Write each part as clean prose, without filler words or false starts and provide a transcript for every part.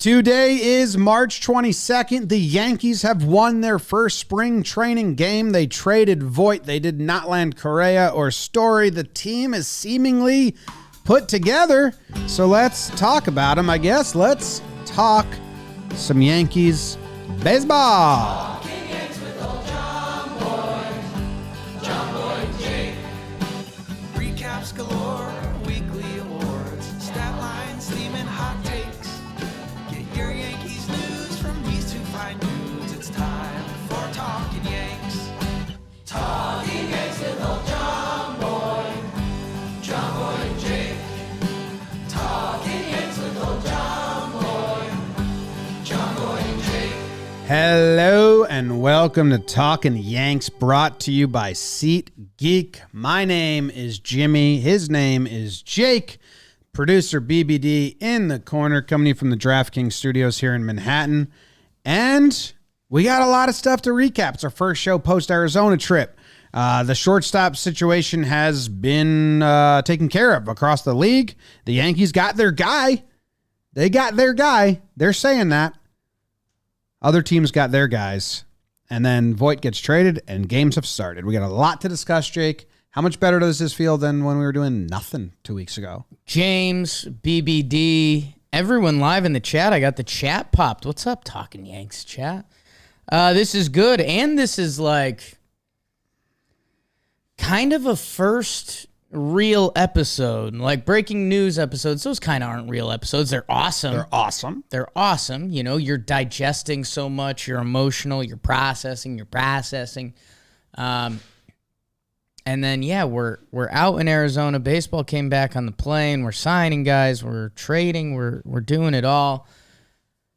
Today is March 22nd. The Yankees have won their first spring training game. They traded Voit. They did not land Correa or Story. The team is seemingly put together. So let's talk about them, I guess. Let's talk some Yankees baseball. Recaps galore, weekly awards, stat lines, theme, and hot takes. Get your Yankees news from these two fine dudes. It's time for Talkin' Yanks. Talkin' Yanks with old John Boy and Jake. Talkin' Yanks with old John Boy and Jake. Hello and welcome to Talkin' Yanks, brought to you by SeatGeek. My name is Jimmy. His name is Jake. Producer BBD in the corner, coming to you from the DraftKings studios here in Manhattan. And we got a lot of stuff to recap. It's our first show post-Arizona trip. The shortstop situation has been taken care of across the league. The Yankees got their guy. They got their guy. They're saying that. Other teams got their guys. And then Voit gets traded and games have started. We got a lot to discuss, Jake. How much better does this feel than when we were doing nothing 2 weeks ago? James, BBD, everyone live in the chat. I got the chat popped. What's up, Talkin' Yanks chat? This is good. And this is like kind of a first real episode, like breaking news episodes. Those kind of aren't real episodes. They're awesome. They're awesome. You know, you're digesting so much. You're emotional. You're processing. And then, yeah, we're out in Arizona. Baseball came back on the plane. We're signing guys. We're trading. We're doing it all.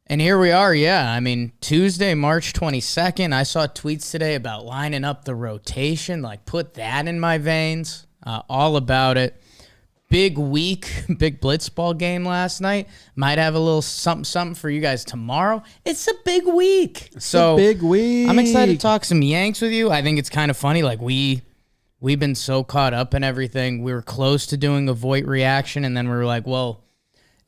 And here we are, yeah. I mean, Tuesday, March 22nd, I saw tweets today about lining up the rotation, like put that in my veins. All about it. Big week, big blitzball game last night. Might have a little something for you guys tomorrow. It's a big week. A big week. I'm excited to talk some Yanks with you. I think it's kind of funny. Like, we've been so caught up in everything. We were close to doing a Voit reaction, and then we were like, well,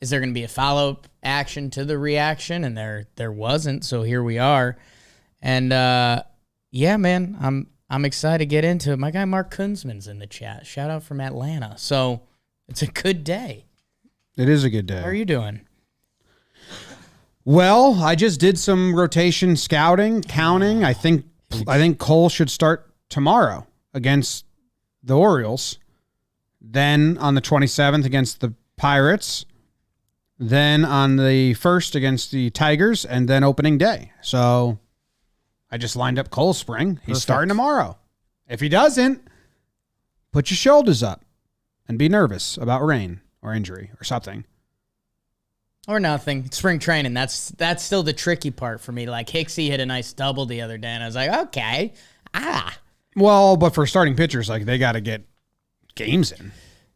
is there going to be a follow-up action to the reaction? And there wasn't, so here we are. And, yeah, man, I'm excited to get into it. My guy Mark Kunzman's in the chat. Shout out from Atlanta. So it's a good day. It is a good day. How are you doing? Well, I just did some rotation scouting, counting. I think Cole should start tomorrow against the Orioles. Then on the 27th against the Pirates. Then on the 1st against the Tigers, and then opening day. So I just lined up Cole Spring. He's Perfect. starting tomorrow. If he doesn't, put your shoulders up and be nervous about rain or injury or something. Or nothing. It's spring training. That's still the tricky part for me. Like, Hicksy hit a nice double the other day, and I was like, okay. Well, but for starting pitchers, like, they got to get games in.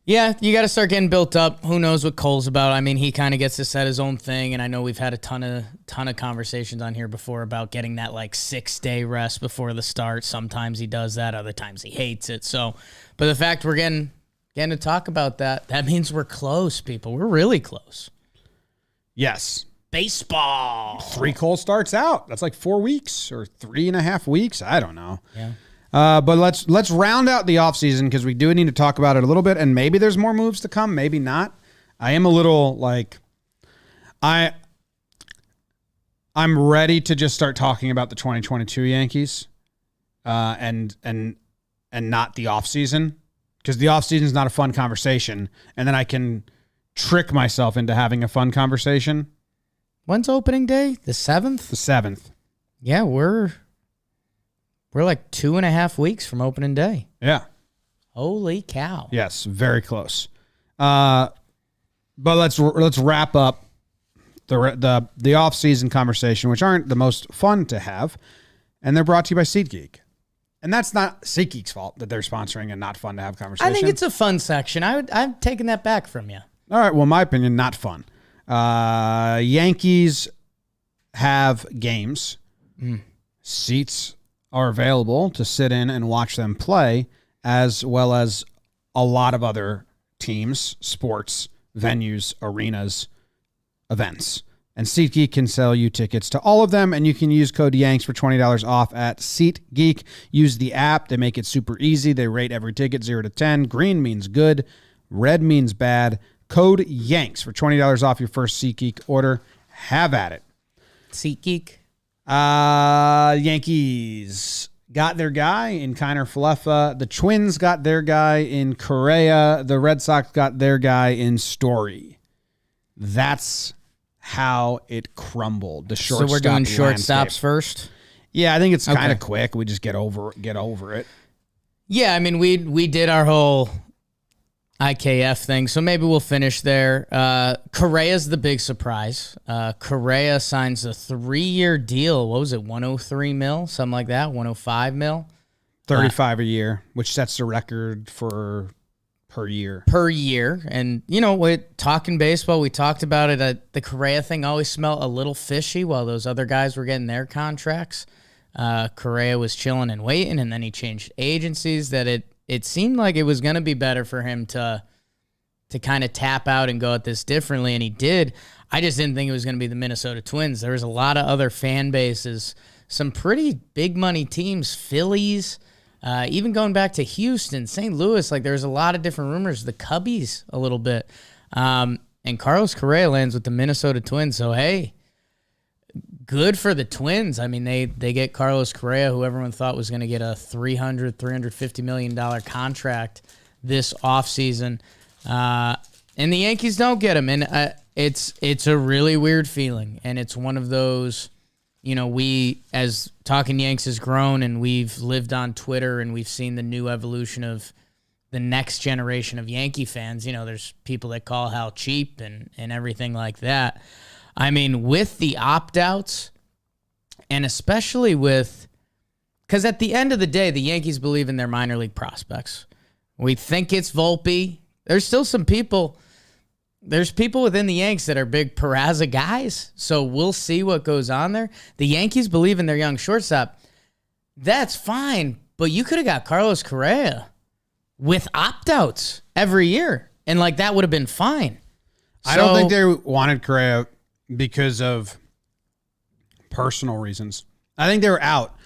Yeah, you got to start getting built up. Who knows what Cole's about? I mean, he kind of gets to set his own thing, and I know we've had a ton of conversations on here before about getting that like 6-day rest before the start. Sometimes he does that, other times he hates it. So, but the fact we're getting to talk about that means we're close, people. We're really close. Yes. Baseball. 3 Cole starts out. That's like 4 weeks or 3.5 weeks. I don't know. Yeah. But let's round out the offseason because we do need to talk about it a little bit, and maybe there's more moves to come, maybe not. I am a little like I'm ready to just start talking about the 2022 Yankees and not the offseason, because the offseason is not a fun conversation, and then I can trick myself into having a fun conversation. When's opening day? The 7th? The 7th. Yeah, we're like 2.5 weeks from opening day. Yeah. Holy cow. Yes, very close. But let's wrap up the off-season conversation, which aren't the most fun to have, and they're brought to you by SeatGeek. And that's not SeatGeek's fault that they're sponsoring and not fun to have conversation. I think it's a fun section. I'm taking that back from you. All right, well, in my opinion, not fun. Yankees have games. Seats are available to sit in and watch them play, as well as a lot of other teams, sports, venues, arenas, events. And SeatGeek can sell you tickets to all of them, and you can use code YANKS for $20 off at SeatGeek. Use the app. They make it super easy. They rate every ticket 0 to 10. Green means good. Red means bad. Code YANKS for $20 off your first SeatGeek order. Have at it. SeatGeek. Yankees got their guy in Kiner Falefa. The Twins got their guy in Correa. The Red Sox got their guy in Story. That's how it crumbled. The shortstop. So we're doing landscape. shortstops first? Yeah, I think it's kind Okay. of quick. We just get over it. Yeah, I mean, we did our whole IKF thing, so maybe we'll finish there. Correa's the big surprise. Correa signs a 3-year deal. What was it, 103 mil? Something like that, 105 mil? 35 a year, which sets the record for per year. Per year. And, you know, with talking baseball, we talked about it. The Correa thing always smelled a little fishy while those other guys were getting their contracts. Correa was chilling and waiting, and then he changed agencies. That it seemed like it was going to be better for him to kind of tap out and go at this differently, and he did. I just didn't think it was going to be the Minnesota Twins. There was a lot of other fan bases, some pretty big money teams, Phillies, even going back to Houston, St. Louis. Like, there's a lot of different rumors. The Cubbies a little bit. And Carlos Correa lands with the Minnesota Twins. So, hey, good for the Twins. I mean, they get Carlos Correa, who everyone thought was going to get a $350 million contract this offseason. And the Yankees don't get him. And it's a really weird feeling. And it's one of those, you know, we, as Talkin' Yanks has grown and we've lived on Twitter and we've seen the new evolution of the next generation of Yankee fans. You know, there's people that call Hal cheap and everything like that. I mean, with the opt-outs, and especially with, because at the end of the day, the Yankees believe in their minor league prospects. We think it's Volpe. There's still some people, there's people within the Yanks that are big Peraza guys, so we'll see what goes on there. The Yankees believe in their young shortstop. That's fine, but you could have got Carlos Correa with opt-outs every year, and like that would have been fine. I don't think they wanted Correa because of personal reasons. I think they were out.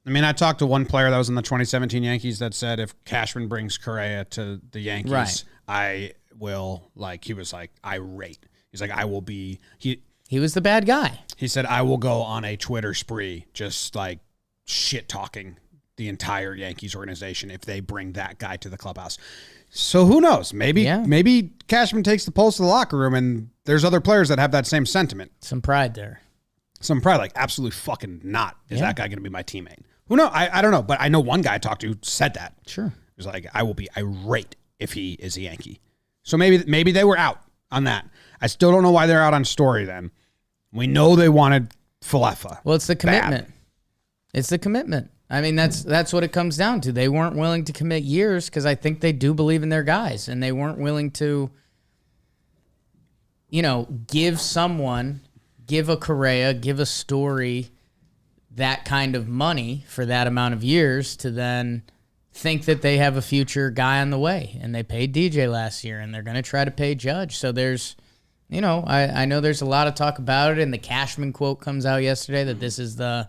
I mean, I talked to one player that was in the 2017 Yankees that said if Cashman brings Correa to the Yankees, Right. I will, like, he was like irate. He's like, I will be, He was the bad guy. he said, I will go on a Twitter spree, just like shit talking the entire Yankees organization if they bring that guy to the clubhouse. So who knows? Maybe Cashman takes the pulse of the locker room and there's other players that have that same sentiment. Some pride there. Some pride, like, absolutely fucking not. Is Yeah. that guy going to be my teammate? Who knows? I don't know, but I know one guy I talked to said that. Sure. He was like, I will be irate if he is a Yankee. So maybe they were out on that. I still don't know why they're out on Story then. We know they wanted Falefa. Well, it's the commitment. Bad. It's the commitment. I mean, that's what it comes down to. They weren't willing to commit years because I think they do believe in their guys, and they weren't willing to, you know, give a Correa, give a Story that kind of money for that amount of years to then think that they have a future guy on the way. And they paid DJ last year, and they're going to try to pay Judge. So there's, you know, I know there's a lot of talk about it, and the Cashman quote comes out yesterday that this is the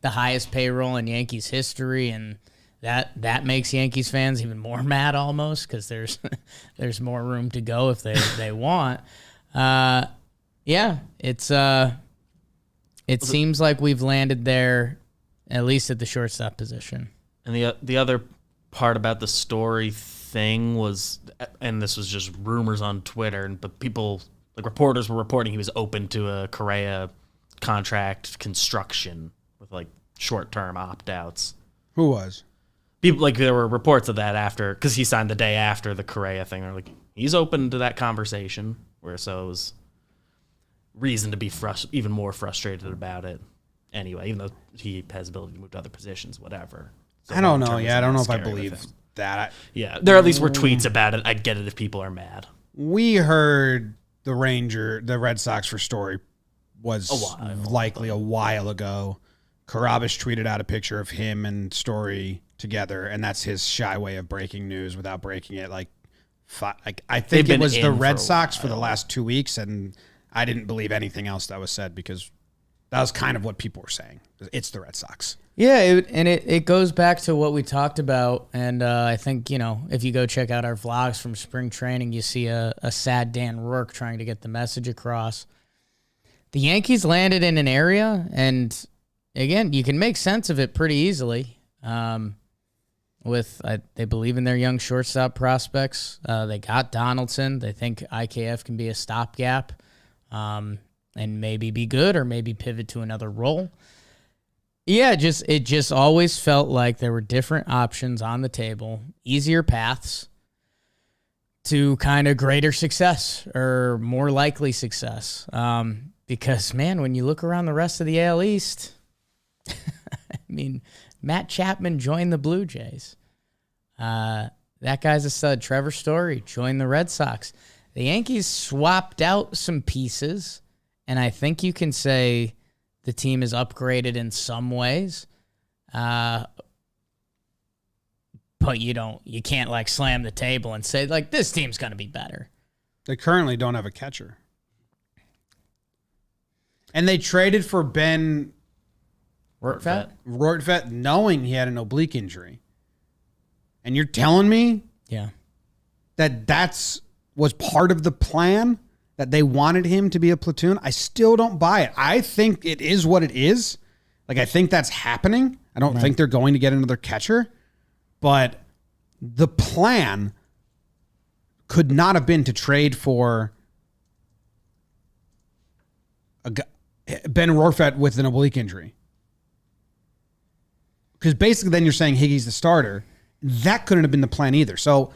highest payroll in Yankees history, and that makes Yankees fans even more mad almost because there's more room to go if they want. Yeah, it seems like we've landed there, at least at the shortstop position. And the other part about the Story thing was, and this was just rumors on Twitter, but people, like reporters were reporting he was open to a Correa contract construction with like short-term opt-outs. Who was? People, like, there were reports of that after, because he signed the day after the Correa thing. They're like, he's open to that conversation, where so it was reason to be even more frustrated about it anyway, even though he has ability to move to other positions, whatever. So I don't know. long-term Yeah, I don't know if I scary with believe him. that. Yeah, there at least were tweets about it. I'd get it if people are mad. We heard the Red Sox for Story was likely a while ago. Karabish tweeted out a picture of him and Story together, and that's his shy way of breaking news without breaking it. Like I think it was the Red Sox for the last 2 weeks, and I didn't believe anything else that was said because that was kind of what people were saying. It's the Red Sox. Yeah, it goes back to what we talked about, and I think, if you go check out our vlogs from spring training, you see a sad Dan Rourke trying to get the message across. The Yankees landed in an area, and again, you can make sense of it pretty easily. They believe in their young shortstop prospects. They got Donaldson. They think IKF can be a stopgap, and maybe be good or maybe pivot to another role. Yeah, it just always felt like there were different options on the table, easier paths to kind of greater success or more likely success. Because, man, when you look around the rest of the AL East, I mean, Matt Chapman joined the Blue Jays. That guy's a stud. Trevor Story joined the Red Sox. The Yankees swapped out some pieces, and I think you can say the team is upgraded in some ways. But you can't like slam the table and say like this team's going to be better. They currently don't have a catcher. And they traded for Ben Rortvedt knowing he had an oblique injury. And you're telling me that was part of the plan, that they wanted him to be a platoon? I still don't buy it. I think it is what it is. Like, I think that's happening. I don't think they're going to get another catcher. But the plan could not have been to trade for Ben Rortvedt with an oblique injury. Because basically then you're saying Higgy's the starter. That couldn't have been the plan either. So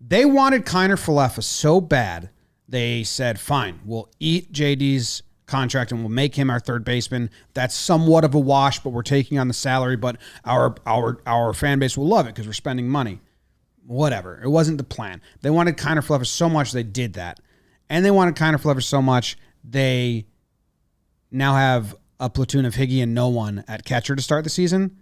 they wanted Kiner Falefa so bad, they said, fine, we'll eat JD's contract and we'll make him our third baseman. That's somewhat of a wash, but we're taking on the salary, but our fan base will love it because we're spending money. Whatever. It wasn't the plan. They wanted Kiner Falefa so much they did that. And they wanted Kiner Falefa so much they now have a platoon of Higgy and no one at catcher to start the season.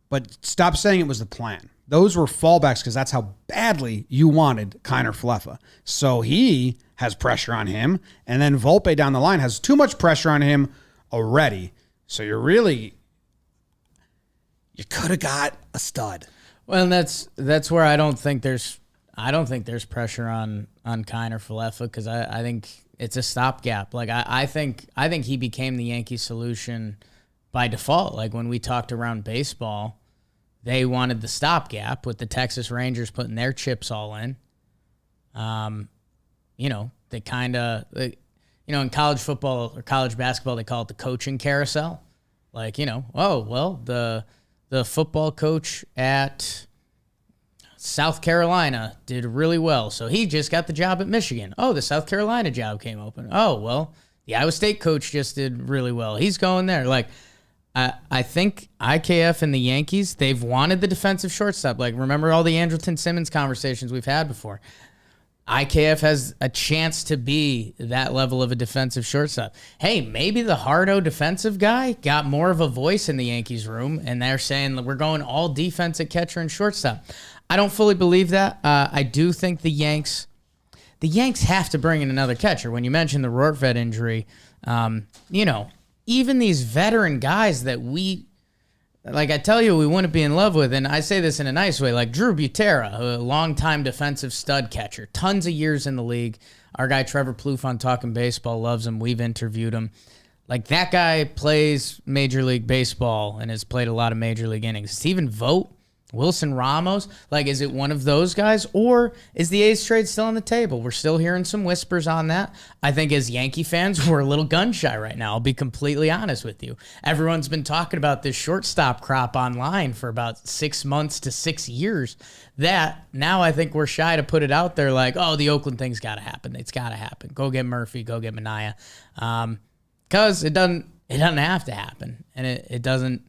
But stop saying it was the plan. Those were fallbacks because that's how badly you wanted Kiner Falefa. So he has pressure on him, and then Volpe down the line has too much pressure on him already. So you could have got a stud. Well, and that's where I don't think there's pressure on Kiner Falefa because I think it's a stopgap. Like I think he became the Yankee solution by default. Like when we talked around baseball, they wanted the stopgap with the Texas Rangers putting their chips all in. They kind of, in college football or college basketball, they call it the coaching carousel. Like, the football coach at South Carolina did really well, so he just got the job at Michigan. Oh, the South Carolina job came open. Oh, well, the Iowa State coach just did really well. He's going there. Like, I think IKF and the Yankees, they've wanted the defensive shortstop. Like, remember all the Andrelton Simmons conversations we've had before. IKF has a chance to be that level of a defensive shortstop. Hey, maybe the hardo defensive guy got more of a voice in the Yankees room, and they're saying we're going all defense at catcher and shortstop. I don't fully believe that. I do think the Yanks have to bring in another catcher. When you mentioned the Rortvedt injury, even these veteran guys that I tell you, we wouldn't be in love with, and I say this in a nice way, like Drew Butera, a longtime defensive stud catcher, tons of years in the league. Our guy Trevor Plouffe on Talkin Baseball loves him. We've interviewed him. Like, that guy plays Major League Baseball and has played a lot of Major League innings. Stephen Voit, Wilson Ramos, like, is it one of those guys, or is the A's trade still on the table? We're still hearing some whispers on that. I think as Yankee fans, we're a little gun shy right now. I'll be completely honest with you. Everyone's been talking about this shortstop crop online for about 6 months to 6 years. That now I think we're shy to put it out there like, oh, the Oakland thing's got to happen. It's got to happen. Go get Murphy. Go get Minaya. Because it doesn't have to happen, and it doesn't.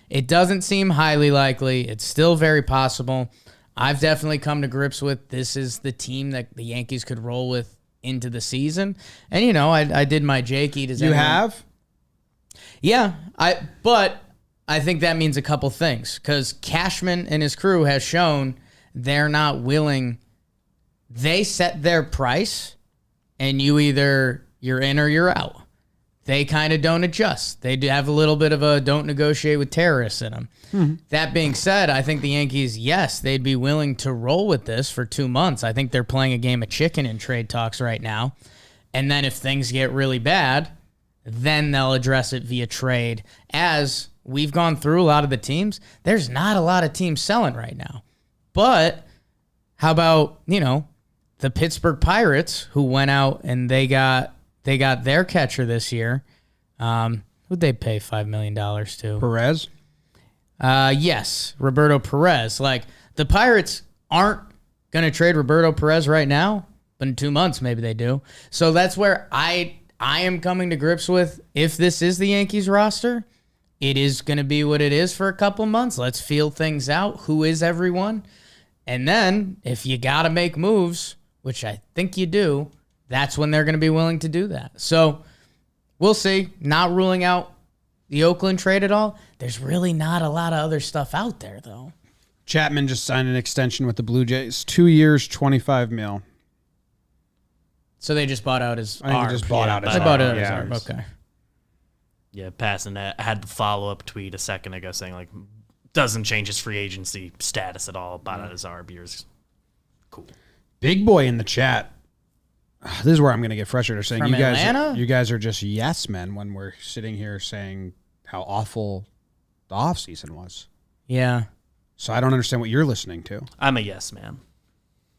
It doesn't seem highly likely. It's still very possible. I've definitely come to grips with this is the team that the Yankees could roll with into the season. And, I did my Jakey. You have? Yeah. But I think that means a couple things because Cashman and his crew has shown they're not willing. They set their price and you're in or you're out. They kind of don't adjust. They do have a little bit of a don't negotiate with terrorists in them. That being said, I think the Yankees, yes, they'd be willing to roll with this for 2 months. I think they're playing a game of chicken in trade talks right now. And then if things get really bad, then they'll address it via trade. As we've gone through a lot of the teams, there's not a lot of teams selling right now. But how about, the Pittsburgh Pirates, who went out and they got their catcher this year. Who'd they pay $5 million to? Perez? Yes, Roberto Perez. Like, the Pirates aren't going to trade Roberto Perez right now, but in 2 months maybe they do. So that's where I am coming to grips with, if this is the Yankees roster, it is going to be what it is for a couple months. Let's feel things out. Who is everyone? And then if you got to make moves, which I think you do, that's when they're going to be willing to do that. So we'll see. Not ruling out the Oakland trade at all. There's really not a lot of other stuff out there, though. Chapman just signed an extension with the Blue Jays. 2 years, $25 million. So they just bought out his I think arm. they just bought out his They arm. bought out his Yeah. arm. Okay. Yeah, passing that. I had the follow-up tweet a second ago saying, like, doesn't change his free agency status at all. Bought out his arm. Years. Cool. Big boy in the chat. This is where I'm going to get frustrated. Saying From Atlanta? you guys are just yes men when we're sitting here saying how awful the offseason was. Yeah. So I don't understand what you're listening to. I'm a yes man.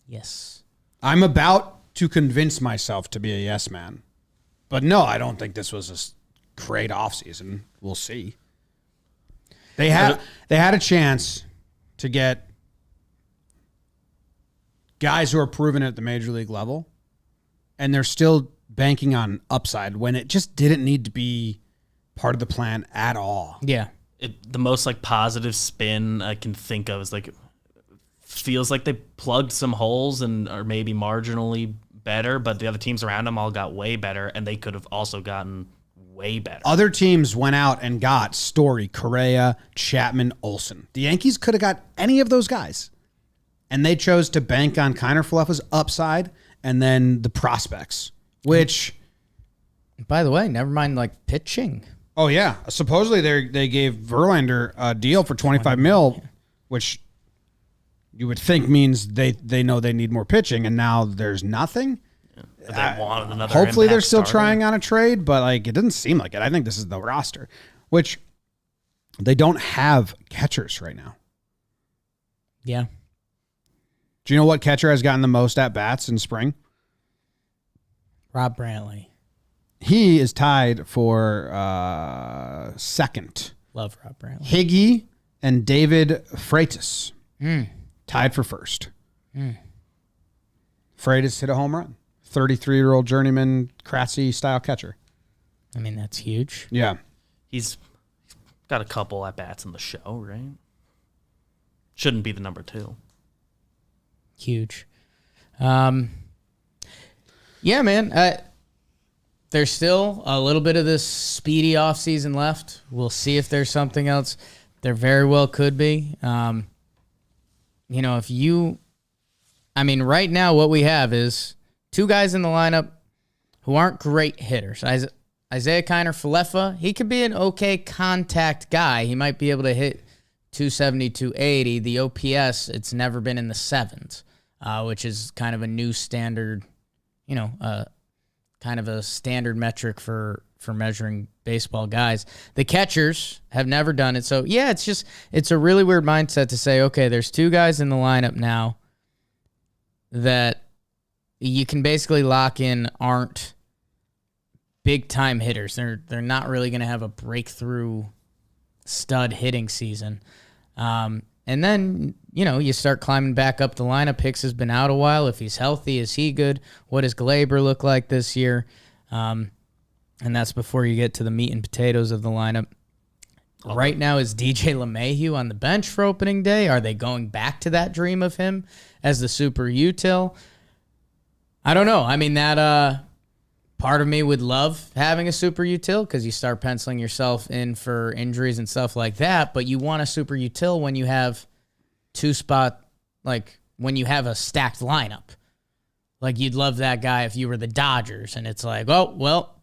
Yes. I'm about to convince myself to be a yes man. But no, I don't think this was a great offseason. We'll see. They had a chance to get guys who are proven at the major league level, and they're still banking on upside when it just didn't need to be part of the plan at all. Yeah. The most like positive spin I can think of is like, feels like they plugged some holes and are maybe marginally better, but the other teams around them all got way better, and they could have also gotten way better. Other teams went out and got Story, Correa, Chapman, Olsen. The Yankees could have got any of those guys, and they chose to bank on Kiner Falefa's upside and then the prospects, which... By the way, never mind like pitching. Oh, yeah. Supposedly they gave Verlander a deal for $25 million, which you would think means they know they need more pitching, and now there's nothing. They wanted another Hopefully they're impact still starter. trying on a trade, but like it doesn't seem like it. I think this is the roster, which they don't have catchers right now. Yeah. Do you know what catcher has gotten the most at-bats in spring? Rob Brantley. He is tied for second. Love Rob Brantley. Higgy and David Freitas tied for first. Freitas hit a home run. 33-year-old journeyman Kratzy style catcher. I mean, that's huge. Yeah. He's got a couple at bats in the show, right? Shouldn't be the number 2. Huge. Yeah, man. There's still a little bit of this speedy offseason left. We'll see if there's something else. There very well could be. Right now what we have is 2 guys in the lineup who aren't great hitters. Isaiah Kiner Falefa, he could be an okay contact guy. He might be able to hit 270, 280. The OPS, it's never been in the 7s, which is kind of a new standard, kind of a standard metric for measuring baseball guys. The catchers have never done it. So, yeah, it's a really weird mindset to say, okay, there's 2 guys in the lineup now that you can basically lock in aren't big-time hitters. They're not really going to have a breakthrough stud hitting season. And then, you start climbing back up the lineup. Hicks has been out a while. If he's healthy, is he good? What does Glaber look like this year? And that's before you get to the meat and potatoes of the lineup. Right now, is DJ LeMahieu on the bench for opening day? Are they going back to that dream of him as the super util? I don't know. I mean, that part of me would love having a super util because you start penciling yourself in for injuries and stuff like that, but you want a super util when you have when you have a stacked lineup. Like, you'd love that guy if you were the Dodgers, and it's like, oh, well,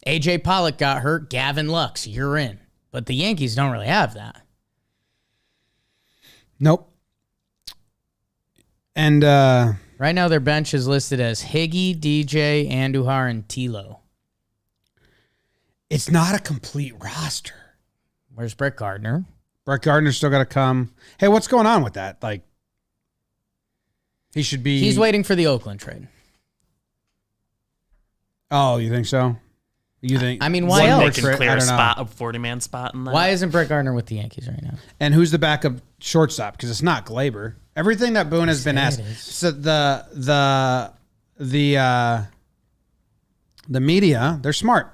A.J. Pollock got hurt, Gavin Lux, you're in. But the Yankees don't really have that. Nope. And right now their bench is listed as Higgy, DJ, Andujar, and Tilo. it's not a complete roster. Where's Brett Gardner? Brett Gardner's still got to come. Hey, what's going on with that? Like, he should be. He's waiting for the Oakland trade. Oh, you think so? You think? I mean, why They else? can clear I a don't know. spot, a 40-man spot in that. Why isn't Brett Gardner with the Yankees right now? And who's the backup shortstop? Because it's not Glaber. Everything that Boone has been asked. it is. So the media, they're smart.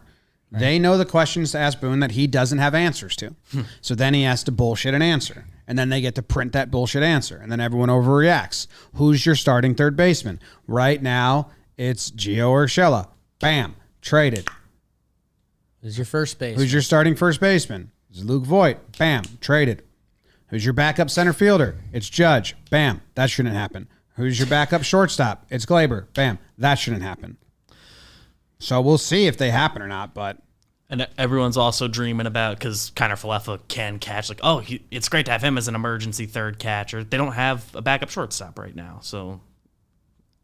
Right. They know the questions to ask Boone that he doesn't have answers to. So then he has to bullshit an answer. And then they get to print that bullshit answer. And then everyone overreacts. Who's your starting third baseman? Right now, it's Gio Urshela. Bam. Traded. Who's your first base? Who's your starting first baseman? It's Luke Voit. Bam. Traded. Who's your backup center fielder? It's Judge. Bam. That shouldn't happen. Who's your backup shortstop? It's Glaber. Bam. That shouldn't happen. So we'll see if they happen or not, but... And everyone's also dreaming about, because Kiner Falefa can catch, like, oh, it's great to have him as an emergency third catcher. They don't have a backup shortstop right now, so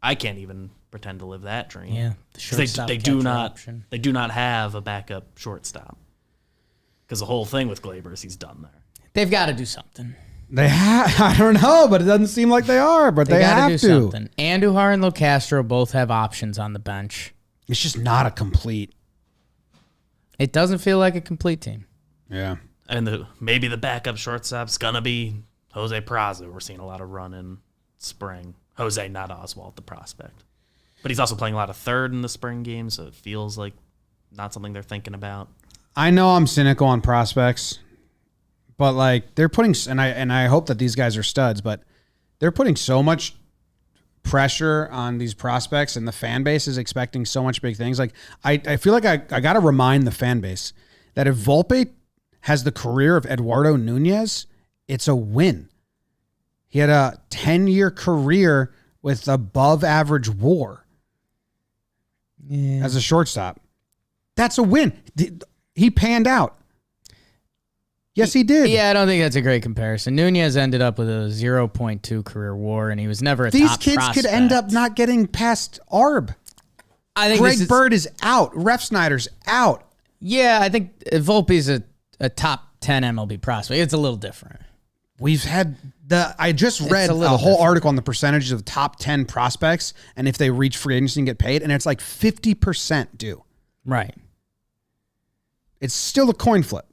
I can't even pretend to live that dream. Yeah, the 'Cause they shortstop do catcher not. option. They do not have a backup shortstop. Because the whole thing with Glaber is he's done there. They've got to do something. They have... I don't know, but it doesn't seem like they are, but they gotta have do to. something. Andujar and Locastro both have options on the bench. It's just not a complete... It doesn't feel like a complete team. Yeah. And maybe the backup shortstop's going to be Jose Peraza. We're seeing a lot of run in spring. Jose, not Oswald, the prospect. But he's also playing a lot of third in the spring game, so it feels like not something they're thinking about. I know I'm cynical on prospects, but like they're putting... And I hope that these guys are studs, but they're putting so much pressure on these prospects, and the fan base is expecting so much big things. Like I feel like I got to remind the fan base that if Volpe has the career of Eduardo Nunez, it's a win. He had a 10-year career with above average WAR as a shortstop. That's a win. He panned out. Yes, he did. Yeah, I don't think that's a great comparison. Nunez ended up with a 0.2 career WAR, and he was never a These top kids prospect. could end up not getting past ARB. I think Greg Bird is out. Ref Snyder's out. Yeah, I think Volpe's a top 10 MLB prospect. It's a little different. We've had I just read a a little whole different. article on the percentages of top 10 prospects and if they reach free agency and get paid, and it's like 50% do. Right. It's still a coin flip.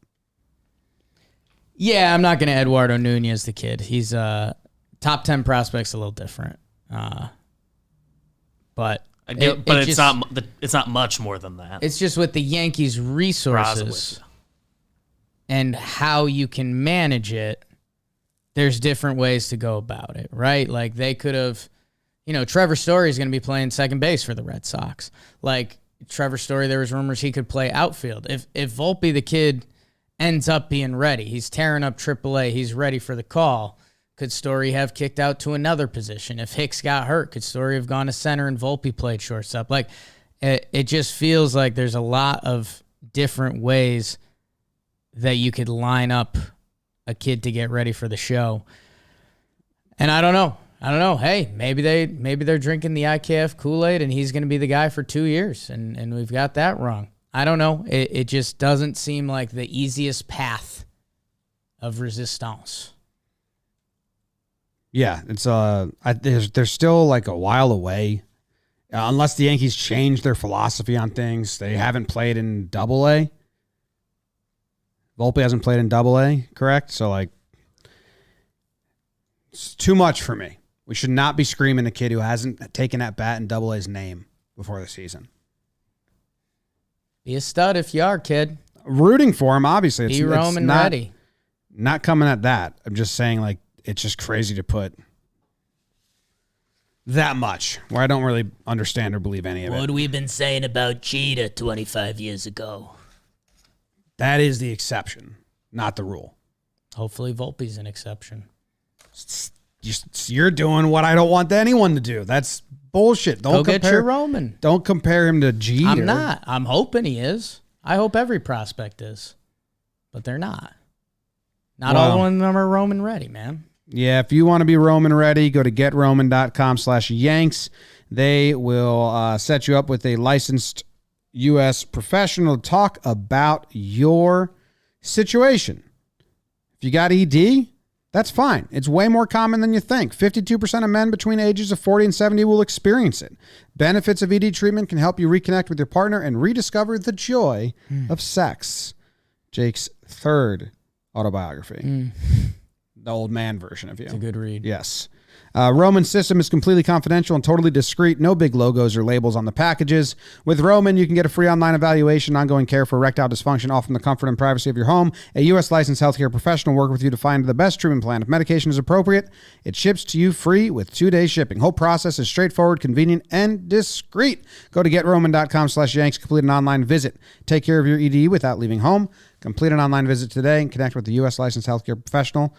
Yeah, I'm not going to Eduardo Nunez the kid. He's top 10 prospects, a little different. But It's not much more than that. It's just with the Yankees' resources and how you can manage it, there's different ways to go about it, right? Like they could have, Trevor Story is going to be playing second base for the Red Sox. Like Trevor Story, there was rumors he could play outfield. If Volpe, the kid, ends up being ready, he's tearing up AAA, he's ready for the call, could Story have kicked out to another position? If Hicks got hurt, could Story have gone to center and Volpe played shortstop? Like, it just feels like there's a lot of different ways that you could line up a kid to get ready for the show. And I don't know. Hey, maybe they're drinking the IKF Kool-Aid and he's going to be the guy for 2 years, and we've got that wrong. I don't know. It just doesn't seem like the easiest path of resistance. Yeah, it's there's still like a while away, unless the Yankees change their philosophy on things. They haven't played in Double-A. Volpe hasn't played in Double-A, correct? So like, it's too much for me. We should not be screaming a kid who hasn't taken at bat in Double-A's name before the season. Be a stud if you are, kid. Rooting for him, obviously. Be roaming ready. Not coming at that. I'm just saying, like, it's just crazy to put that much where I don't really understand or believe any of it. What we've been saying about Cheetah 25 years ago. That is the exception, not the rule. Hopefully Volpe's an exception. you're doing what I don't want anyone to do. That's bullshit. Go get your Roman. Don't compare him to Jeter. I'm not. I'm hoping he is. I hope every prospect is. But they're not. Not all of them are Roman ready, man. Yeah, if you want to be Roman ready, go to getroman.com/Yanks. They will set you up with a licensed U.S. professional to talk about your situation. If you got ED, that's fine. It's way more common than you think. 52% of men between ages of 40 and 70 will experience it. Benefits of ED treatment can help you reconnect with your partner and rediscover the joy of sex. Jake's third autobiography. The old man version of you. It's a good read. Yes. Roman's system is completely confidential and totally discreet. No big logos or labels on the packages. With Roman, you can get a free online evaluation, ongoing care for erectile dysfunction, all from the comfort and privacy of your home. A U.S. licensed healthcare professional will work with you to find the best treatment plan. If medication is appropriate, it ships to you free with 2-day shipping. Whole process is straightforward, convenient, and discreet. Go to getroman.com/Yanks. Complete an online visit. Take care of your ED without leaving home. Complete an online visit today and connect with the U.S. licensed healthcare professional.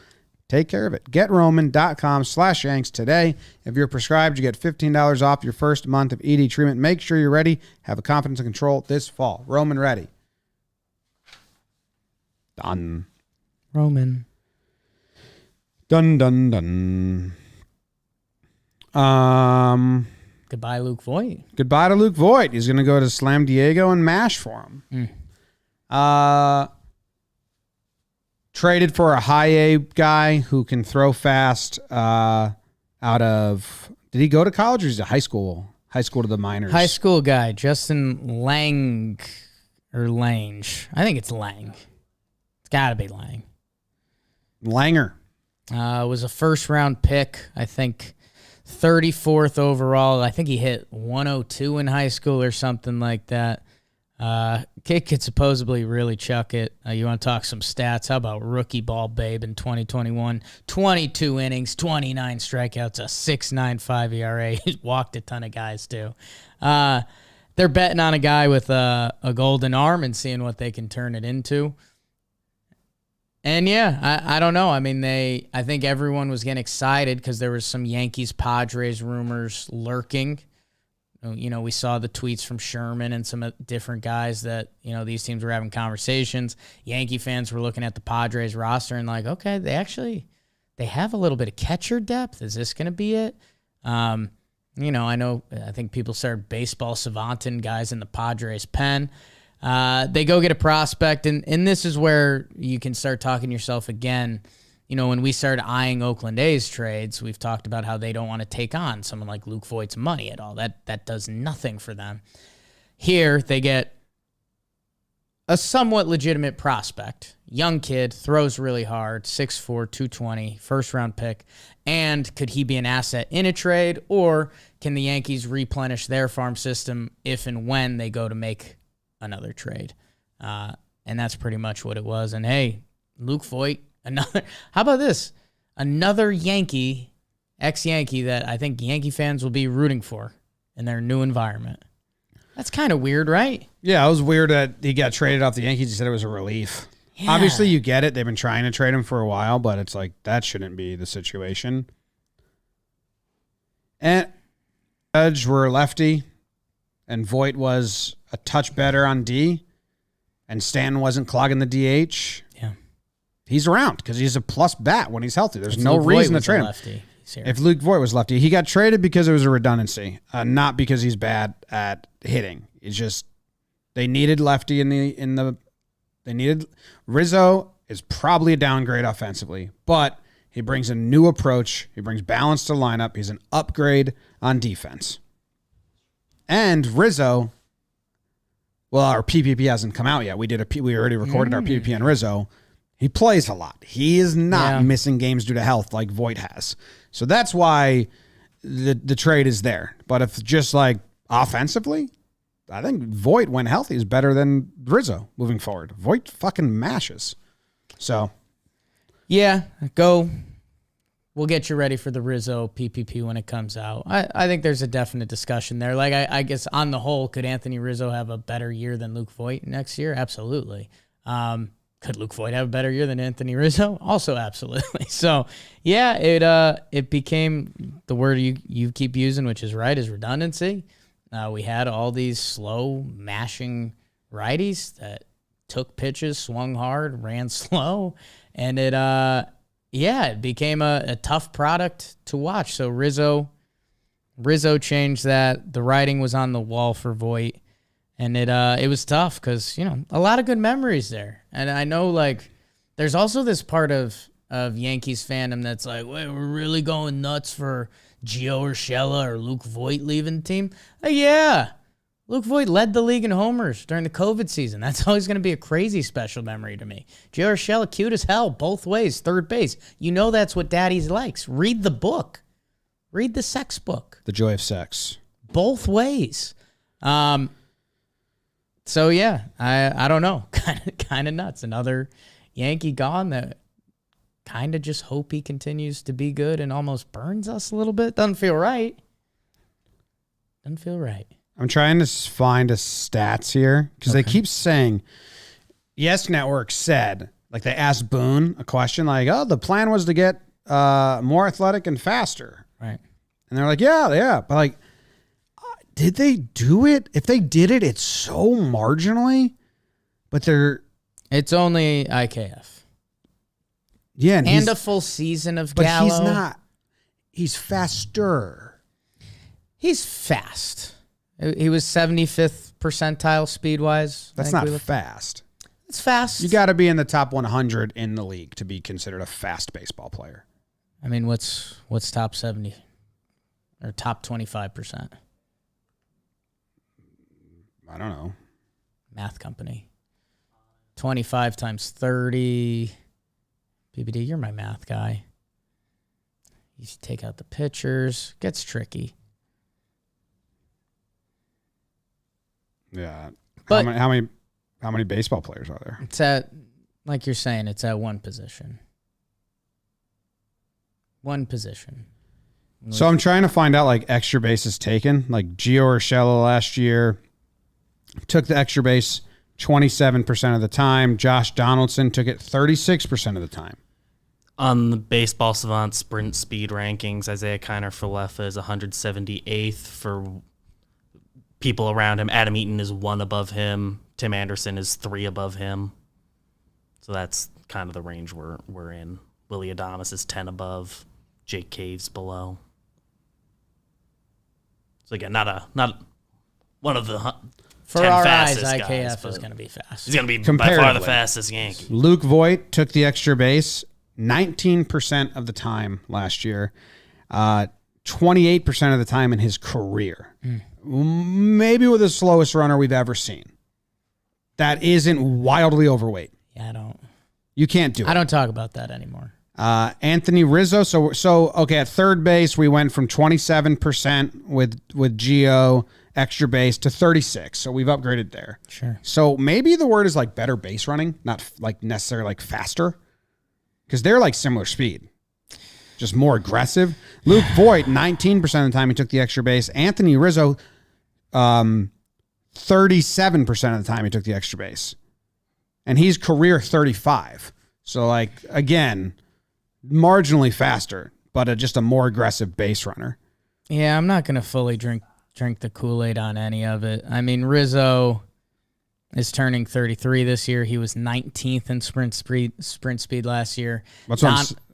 Take care of it. GetRoman.com/Yanks today. If you're prescribed, you get $15 off your first month of ED treatment. Make sure you're ready. Have a confidence and control this fall. Roman ready. Done. Roman. Done, done, done. Goodbye, Luke Voit. Goodbye to Luke Voit. He's going to go to Slam Diego and mash for him. Traded for a high A guy who can throw fast out of... Did he go to college or is he high school? High school to the minors. High school guy, Justin Lang or Lange. I think it's Lang. It's got to be Lang. Langer. Was a first-round pick, I think 34th overall. I think he hit 102 in high school or something like that. Kid could supposedly really chuck it. You want to talk some stats? How about rookie ball babe in 2021? 22 innings, 29 strikeouts, a 6.95 ERA. He's walked a ton of guys, too. They're betting on a guy with a golden arm and seeing what they can turn it into. And, yeah, I don't know. I mean, I think everyone was getting excited because there was some Yankees-Padres rumors lurking. You know, we saw the tweets from Sherman and some different guys that, you know, these teams were having conversations. Yankee fans were looking at the Padres roster and like, okay, they have a little bit of catcher depth. Is this going to be it? You know, I think people started baseball savanting guys in the Padres pen. They go get a prospect, and this is where you can start talking to yourself again. You know, when we started eyeing Oakland A's trades, we've talked about how they don't want to take on someone like Luke Voit's money at all. That does nothing for them. Here, they get a somewhat legitimate prospect. Young kid, throws really hard, 6'4", 220, first-round pick. And could he be an asset in a trade, or can the Yankees replenish their farm system if and when they go to make another trade? And that's pretty much what it was. And, hey, Luke Voit, how about this? Another Yankee, ex-Yankee that I think Yankee fans will be rooting for in their new environment. That's kind of weird, right? Yeah, it was weird that he got traded off the Yankees. He said it was a relief. Yeah. Obviously, you get it. They've been trying to trade him for a while, but it's like that shouldn't be the situation. And Judge were lefty, and Voit was a touch better on D, and Stanton wasn't clogging the DH. He's around because he's a plus bat when he's healthy. There's no reason to trade him. If Luke Voit was lefty, he got traded because it was a redundancy, not because he's bad at hitting. It's just they needed lefty they needed Rizzo is probably a downgrade offensively, but he brings a new approach. He brings balance to lineup. He's an upgrade on defense. And Rizzo, well, our PPP hasn't come out yet. We already recorded our PPP on Rizzo. He plays a lot. He is not missing games due to health like Voit has. So that's why the trade is there. But if just like offensively, I think Voit, when healthy, is better than Rizzo moving forward. Voit fucking mashes. So. Yeah, go. We'll get you ready for the Rizzo PPP when it comes out. I think there's a definite discussion there. Like, I guess on the whole, could Anthony Rizzo have a better year than Luke Voit next year? Absolutely. Could Luke Voit have a better year than Anthony Rizzo? Also, absolutely. So, yeah, it became the word you keep using, which is right, is redundancy. We had all these slow, mashing righties that took pitches, swung hard, ran slow, and it became a tough product to watch. So Rizzo changed that. The writing was on the wall for Voit. And it was tough because, a lot of good memories there. And I know, like, there's also this part of Yankees fandom that's like, wait, we're really going nuts for Gio Urshela or Luke Voit leaving the team. Yeah. Luke Voit led the league in homers during the COVID season. That's always going to be a crazy special memory to me. Gio Urshela, cute as hell, both ways, third base. That's what daddy likes. Read the book. Read the sex book. The Joy of Sex. Both ways. So, yeah, I don't know. Kind of nuts. Another Yankee gone that kind of just hope he continues to be good and almost burns us a little bit. Doesn't feel right. Doesn't feel right. I'm trying to find a stats here because they keep saying, Yes Network said, like they asked Boone a question like, oh, the plan was to get more athletic and faster. Right. And they're like, yeah. But like, did they do it? If they did it, it's so marginally. But it's only IKF. Yeah. And a full season of But Gallo. he's not. He's faster. He's fast. He was 75th percentile speed-wise. That's not fast. It's fast. You got to be in the top 100 in the league to be considered a fast baseball player. I mean, what's top 70 or top 25%? I don't know. Math company. 25 times 30. BBD, you're my math guy. You take out the pitchers. Gets tricky. Yeah. But how many baseball players are there? It's at, like you're saying, it's at one position. One position. So I'm trying to find out like extra bases taken. Like Gio Urshela last year took the extra base 27% of the time. Josh Donaldson took it 36% of the time. On the Baseball Savant sprint speed rankings, Isaiah Kiner Falefa is 178th for people around him. Adam Eaton is 1 above him. Tim Anderson is 3 above him. So that's kind of the range we're in. Willie Adames is 10 above. Jake Caves below. So again, not one of the for 10 our eyes, fastest IKF guys, is going to be fast. He's going to be by far the fastest Yankee. Luke Voit took the extra base 19% of the time last year, 28% of the time in his career. Maybe with the slowest runner we've ever seen. That isn't wildly overweight. Yeah, You can't do it. I don't talk about that anymore. Anthony Rizzo. So okay, at third base we went from 27% with Gio extra base to 36. So we've upgraded there. Sure. So maybe the word is like better base running, not like necessarily like faster, because they're like similar speed, just more aggressive. Luke Voit 19% of the time he took the extra base. Anthony Rizzo 37% of the time he took the extra base, and he's career 35. So like again, marginally faster, but just a more aggressive base runner. Yeah, I'm not going to fully drink the Kool-Aid on any of it. I mean, Rizzo is turning 33 this year. He was 19th in sprint speed last year.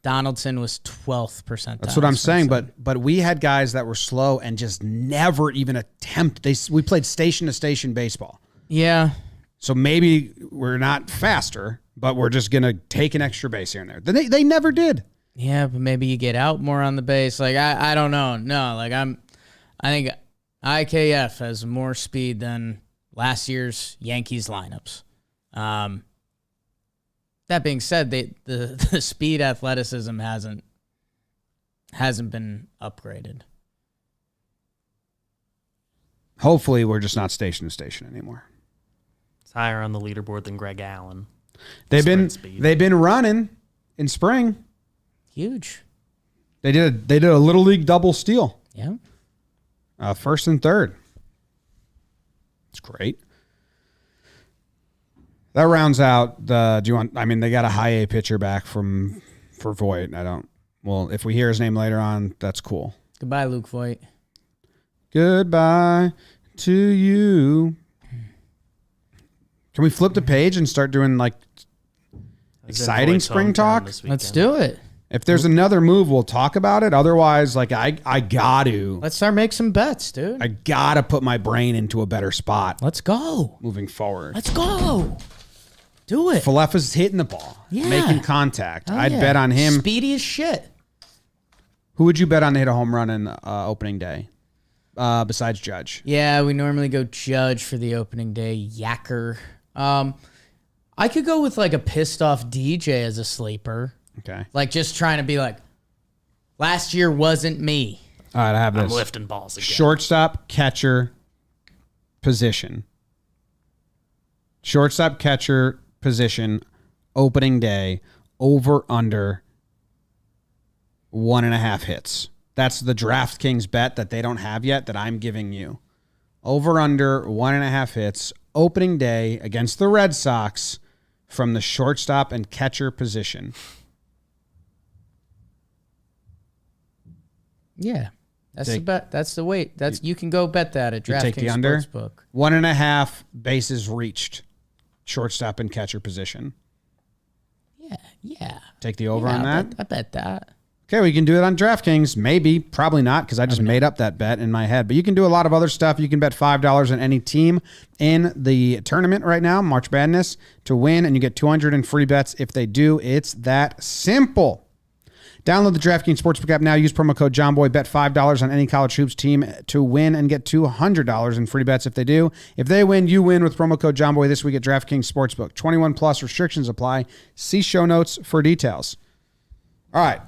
Donaldson was 12th percentile. That's what I'm saying. But we had guys that were slow and just never even attempt. We played station to station baseball. Yeah. So maybe we're not faster, but we're just gonna take an extra base here and there. They never did. Yeah, but maybe you get out more on the base. Like I don't know. No, like I think IKF has more speed than last year's Yankees lineups. That being said, the speed athleticism hasn't been upgraded. Hopefully, we're just not station to station anymore. It's higher on the leaderboard than Greg Allen. They've been running in spring. Huge. They did a little league double steal. Yeah. First and third. It's great. That rounds out the. Do you want? I mean, they got a high A pitcher back for Voit. I don't. Well, if we hear his name later on, that's cool. Goodbye, Luke Voit. Goodbye to you. Can we flip the page and start doing like exciting spring talk? Let's do it. If there's another move, we'll talk about it. Otherwise, like I got to. Let's start making some bets, dude. I got to put my brain into a better spot. Let's go. Moving forward. Let's go. Do it. Falefa's hitting the ball, making contact. I'd bet on him. Speedy as shit. Who would you bet on to hit a home run in opening day besides Judge? Yeah, we normally go Judge for the opening day. Yacker. I could go with like a pissed off DJ as a sleeper. Okay. Like just trying to be like, last year wasn't me. All right, I have this. I'm lifting balls again. Shortstop, catcher, position. Shortstop, catcher, position, opening day, over, under, 1.5 hits. That's the DraftKings bet that they don't have yet that I'm giving you. Over, under, 1.5 hits, opening day against the Red Sox from the shortstop and catcher position. Yeah. That's the bet. That's the weight. That's you can go bet that at Take the DraftKings under. Sportsbook. 1.5 bases reached, shortstop and catcher position. Yeah. Take the over on that. I bet that. Okay, we can do it on DraftKings. Maybe, probably not, because I just made up that bet in my head. But you can do a lot of other stuff. You can bet $5 on any team in the tournament right now, March Madness, to win, and you get 200 in free bets if they do. It's that simple. Download the DraftKings Sportsbook app now. Use promo code JOHNBOY. Bet $5 on any college hoops team to win and get $200 in free bets if they do. If they win, you win with promo code JOHNBOY this week at DraftKings Sportsbook. 21 plus restrictions apply. See show notes for details. All right.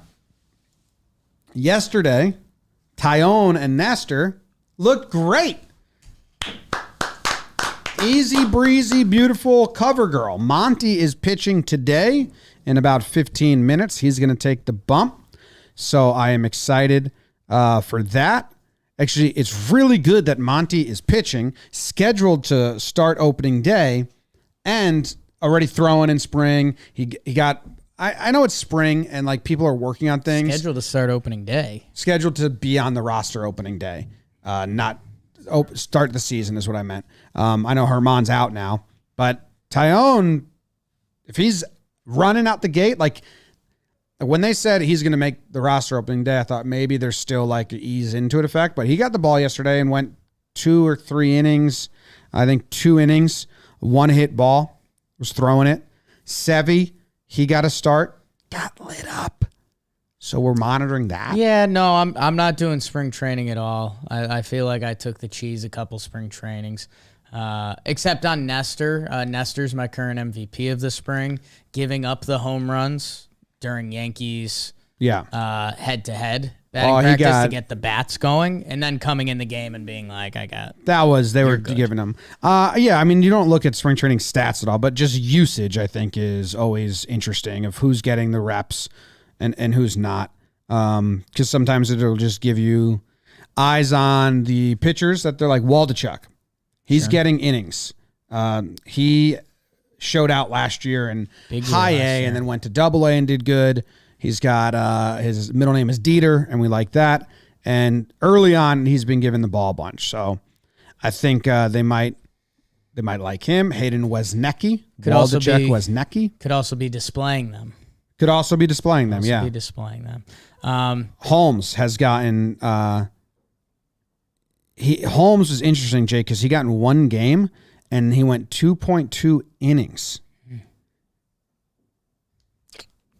Yesterday, Tyone and Nestor looked great. Easy breezy, beautiful cover girl. Monty is pitching today in about 15 minutes. He's going to take the bump. So I am excited for that. Actually, it's really good that Monty is pitching, scheduled to start opening day, and already throwing in spring. He got... I know it's spring and like people are working on things. Scheduled to start opening day. Scheduled to be on the roster opening day. Not start the season is what I meant. I know Herman's out now, but Tyone, if he's running out the gate, like when they said he's going to make the roster opening day, I thought maybe there's still like an ease into it effect, but he got the ball yesterday and went 2 or 3 innings. I think 2 innings, 1 hit ball, was throwing it. Sevy, he got a start, got lit up. So we're monitoring that. Yeah, no, I'm not doing spring training at all. I feel like I took the cheese a couple spring trainings, except on Nestor. Nestor's my current MVP of the spring, giving up the home runs during Yankees head-to-head batting practice to get the bats going, and then coming in the game and being like, they were giving them. Yeah, I mean, you don't look at spring training stats at all, but just usage, I think, is always interesting of who's getting the reps and who's not. Because sometimes it'll just give you eyes on the pitchers that they're like Waldachuk. He's getting innings. He showed out last year in high A and then went to double A and did good. He's got his middle name is Dieter, and we like that. And early on, he's been given the ball a bunch. So I think they might like him. Hayden Wesnecki. Wesnecki. Could also be displaying them. Holmes has gotten... Holmes was interesting, Jake, because he got in 1 game, and he went 2.2 innings.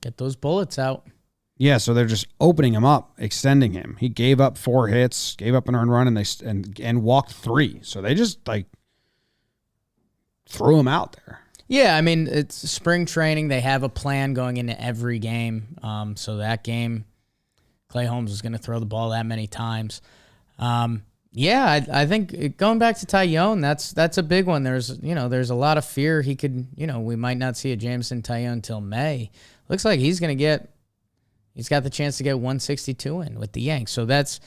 Get those bullets out. Yeah, so they're just opening him up, extending him. He gave up 4 hits, gave up an earned run, and walked 3. So they just like threw him out there. Yeah, I mean, it's spring training. They have a plan going into every game. So that game, Clay Holmes is going to throw the ball that many times. Yeah, I think going back to Tyone, that's a big one. There's a lot of fear he could, we might not see a Jameson Tyone until May. Looks like he's got the chance to get 162 in with the Yanks. So that's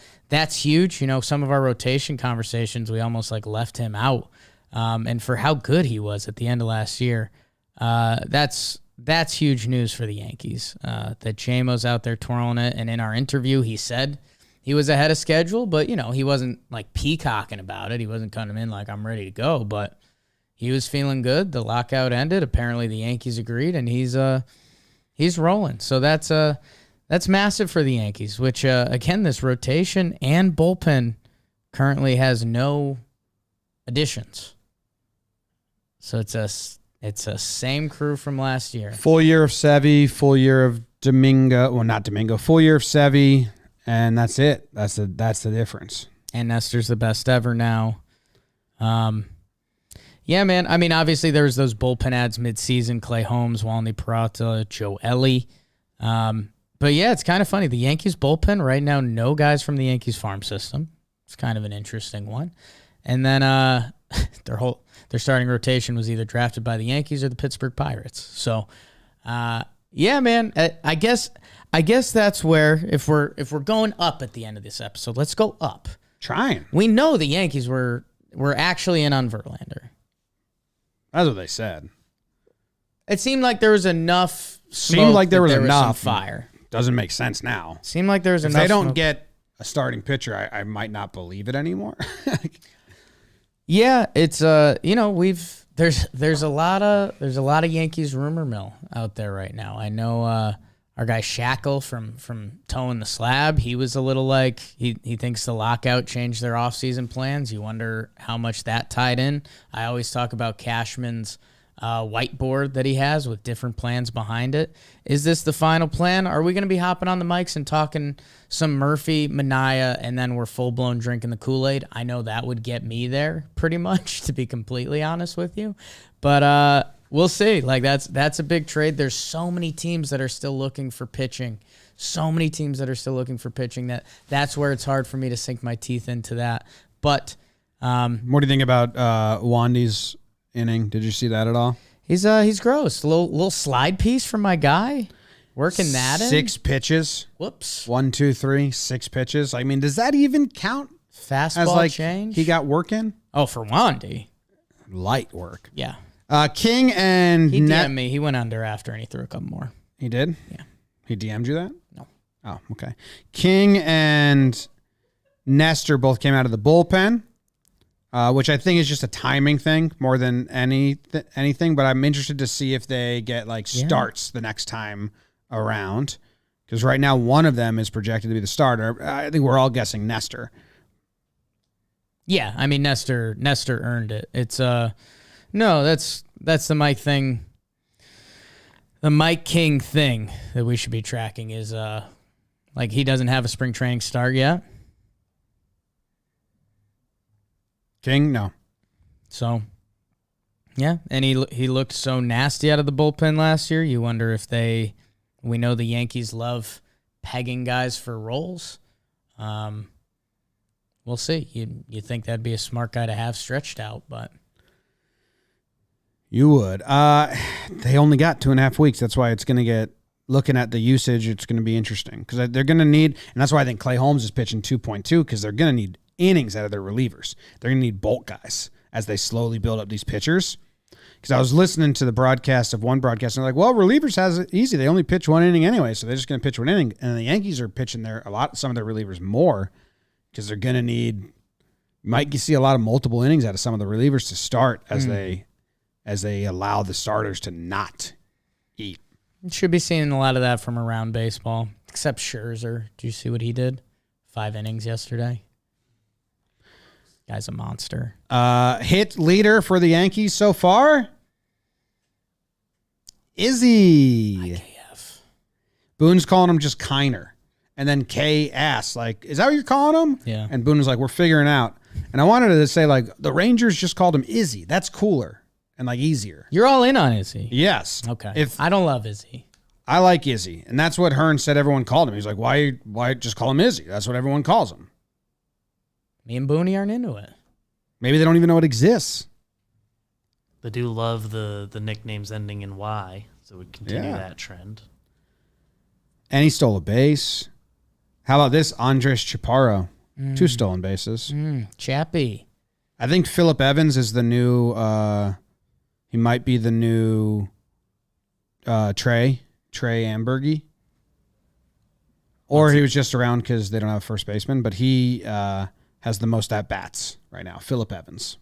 huge. Some of our rotation conversations, we almost like left him out. And for how good he was at the end of last year, That's huge news for the Yankees. That JMO's out there twirling it, and in our interview, he said he was ahead of schedule, but he wasn't like peacocking about it. He wasn't coming in like I'm ready to go, but he was feeling good. The lockout ended. Apparently, the Yankees agreed, and he's rolling. So that's massive for the Yankees. Which again, this rotation and bullpen currently has no additions. So it's a same crew from last year. Full year of Sevy, full year of Domingo. Well, not Domingo. Full year of Sevy, and that's it. That's the difference. And Nestor's the best ever now. Yeah, man. I mean, obviously there was those bullpen ads midseason: Clay Holmes, Walney Peralta, Joe Ellie. But yeah, it's kind of funny. The Yankees bullpen right now, no guys from the Yankees farm system. It's kind of an interesting one. And then their starting rotation was either drafted by the Yankees or the Pittsburgh Pirates. So, yeah, man. I guess that's where if we're going up at the end of this episode, let's go up. Trying. We know the Yankees were actually in on Verlander. That's what they said. It seemed like there was enough smoke. Seemed like there was some enough fire. Doesn't make sense now. Seemed like there was If enough. they don't smoke. get a starting pitcher, I might not believe it anymore. Yeah, it's there's a lot of Yankees rumor mill out there right now. I know our guy Shackle from Towing the Slab, he was a little like he thinks the lockout changed their offseason plans. You wonder how much that tied in. I always talk about Cashman's whiteboard that he has with different plans behind it. Is this the final plan? Are we going to be hopping on the mics and talking some Murphy, Mania, and then we're full-blown drinking the Kool-Aid? I know that would get me there pretty much, to be completely honest with you. But we'll see. Like that's a big trade. There's so many teams that are still looking for pitching. That's where it's hard for me to sink my teeth into that. But what do you think about Wandy's inning? Did you see that at all? He's gross. Little slide piece from my guy. Working that in. 6 pitches. Whoops. 1, 2, 3, 6 pitches. I mean, does that even count Fastball as like change? he got work in? Oh, for Wandy. Light work. Yeah. King and He DM'd me. He went under after and he threw a couple more. He did? Yeah. He DM'd you that? No. Oh, okay. King and Nestor both came out of the bullpen, which I think is just a timing thing more than anything. But I'm interested to see if they get like starts the next time around, because right now one of them is projected to be the starter. I think we're all guessing Nestor. Yeah, I mean Nestor earned it. It's no, that's the Mike thing. The Mike King thing that we should be tracking is like he doesn't have a spring training start yet. King, no. So, yeah, and he looked so nasty out of the bullpen last year. You wonder if we know the Yankees love pegging guys for roles. We'll see. You think that'd be a smart guy to have stretched out, but you would. They only got 2.5 weeks. That's why it's going to get, looking at the usage, it's going to be interesting because they're going to need, and that's why I think Clay Holmes is pitching 2.2, because they're going to need innings out of their relievers. They're going to need bulk guys as they slowly build up these pitchers. Because I was listening to the broadcast of one broadcast, and they're like, well, relievers has it easy. They only pitch 1 inning anyway, so they're just going to pitch 1 inning. And the Yankees are pitching some of their relievers more, because they're going to need, might see a lot of multiple innings out of some of the relievers to start as they allow the starters to not eat. You should be seeing a lot of that from around baseball, except Scherzer. Did you see what he did? 5 innings yesterday. Guy's a monster. Hit leader for the Yankees so far, Izzy. IKF. Boone's calling him just Kiner. And then Kay asked, like, is that what you're calling him? Yeah. And Boone was like, we're figuring out. And I wanted to say, like, the Rangers just called him Izzy. That's cooler and, like, easier. You're all in on Izzy. Yes. Okay. I don't love Izzy. I like Izzy. And that's what Hearn said everyone called him. He's like, why just call him Izzy? That's what everyone calls him. Me and Booney aren't into it. Maybe they don't even know it exists. They do love the nicknames ending in Y, so we continue that trend. And he stole a base. How about this? Andres Chaparro. 2 stolen bases. Chappie. I think Phillip Evans is the new, he might be the new Trey Ambergy. Or he was just around because they don't have a first baseman, but he has the most at-bats right now, Phillip Evans.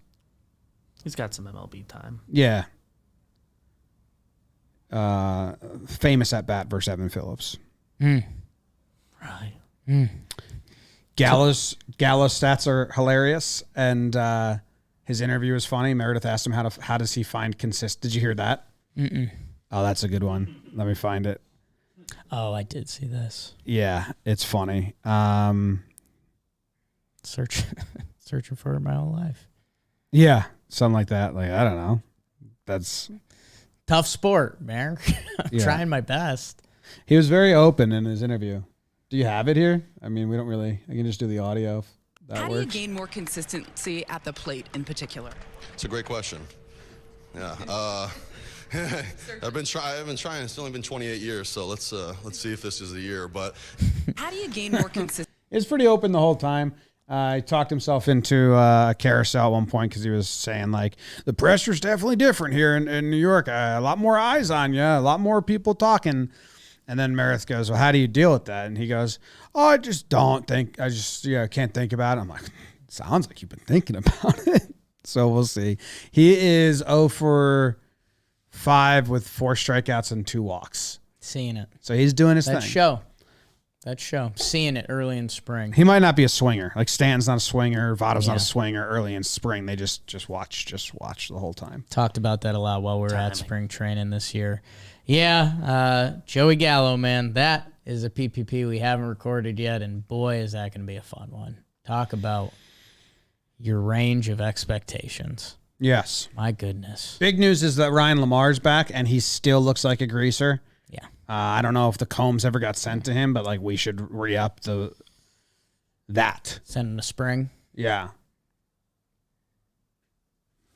He's got some MLB time. Yeah. Famous at-bat versus Evan Phillips. Right. Gallo's stats are hilarious, and his interview was funny. Meredith asked him how does he find Did you hear that? Mm-mm. Oh, that's a good one. Let me find it. Oh, I did see this. Yeah, it's funny. Searching for my whole life. Yeah, something like that. Like, I don't know. That's Tough sport, man. I'm Yeah. trying my best. He was very open in his interview. Do you have it here? I mean, we don't really. I can just do the audio if that How do works. you gain more consistency at the plate in particular? It's a great question. Yeah. I've been trying. It's only been 28 years, so let's see if this is the year. But How do you gain more consistency? He was pretty open the whole time. He talked himself into a carousel at one point because he was saying, like, the pressure's definitely different here in New York. A lot more eyes on you, a lot more people talking. And then Meredith goes, well, how do you deal with that? And he goes, oh, I just don't think. I just can't think about it. I'm like, sounds like you've been thinking about it. So we'll see. He is 0 for 5 with 4 strikeouts and 2 walks. Seeing it. So he's doing his That thing. show. Seeing it early in spring. He might not be a swinger. Like Stan's not a swinger. Votto's not a swinger early in spring. They just watch the whole time. Talked about that a lot while we were at spring training this year. Yeah, Joey Gallo, man, that is a PPP we haven't recorded yet, and boy, is that going to be a fun one. Talk about your range of expectations. Yes. My goodness. Big news is that Ryan Lamar's back, and he still looks like a greaser. Yeah. I don't know if the combs ever got sent to him, but like we should re-up that. Send him to spring. Yeah.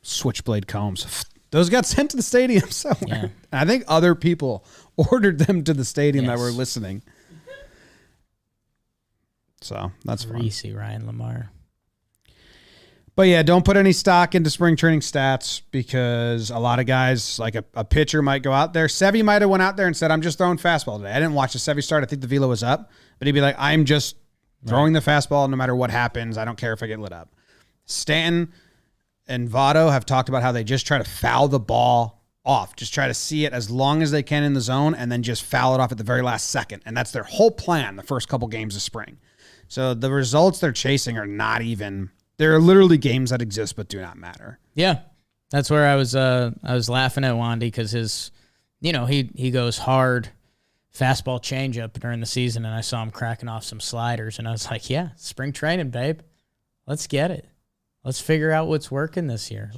Switchblade combs. Those got sent to the stadium somewhere. Yeah. I think other people ordered them to the stadium that Yes. were listening. So that's fun. Greasy Ryan Lamar. But yeah, don't put any stock into spring training stats because a lot of guys, like a pitcher might go out there. Sevy might have went out there and said, I'm just throwing fastball today. I didn't watch the Sevy start. I think the velo was up. But he'd be like, I'm just throwing the fastball no matter what happens. I don't care if I get lit up. Stanton and Votto have talked about how they just try to foul the ball off. Just try to see it as long as they can in the zone and then just foul it off at the very last second. And that's their whole plan the first couple games of spring. So the results they're chasing are not even... There are literally games that exist but do not matter. Yeah, that's where I was laughing at Wandy because his, he goes hard fastball changeup during the season, and I saw him cracking off some sliders, and I was like, yeah, spring training, babe, let's get it, let's figure out what's working this year.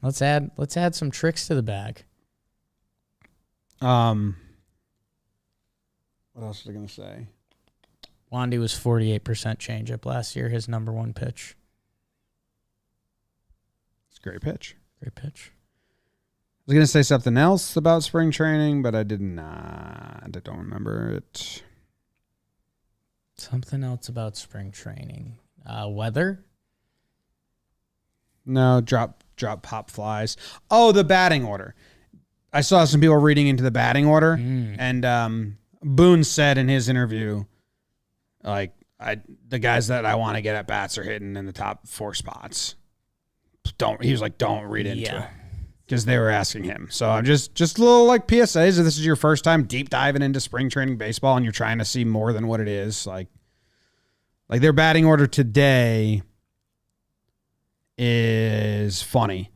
Let's add some tricks to the bag. What else was I gonna say? Wandy was 48% changeup last year, his number one pitch. It's a great pitch. Great pitch. I was going to say something else about spring training, but I did not. I don't remember it. Something else about spring training. Weather? No, drop pop flies. Oh, the batting order. I saw some people reading into the batting order, and Boone said in his interview, like, the guys that I want to get at bats are hitting in the top 4 spots. He was like, don't read into it. Because they were asking him. So I'm just a little like PSAs. If this is your first time deep diving into spring training baseball and you're trying to see more than what it is, like their batting order today is funny.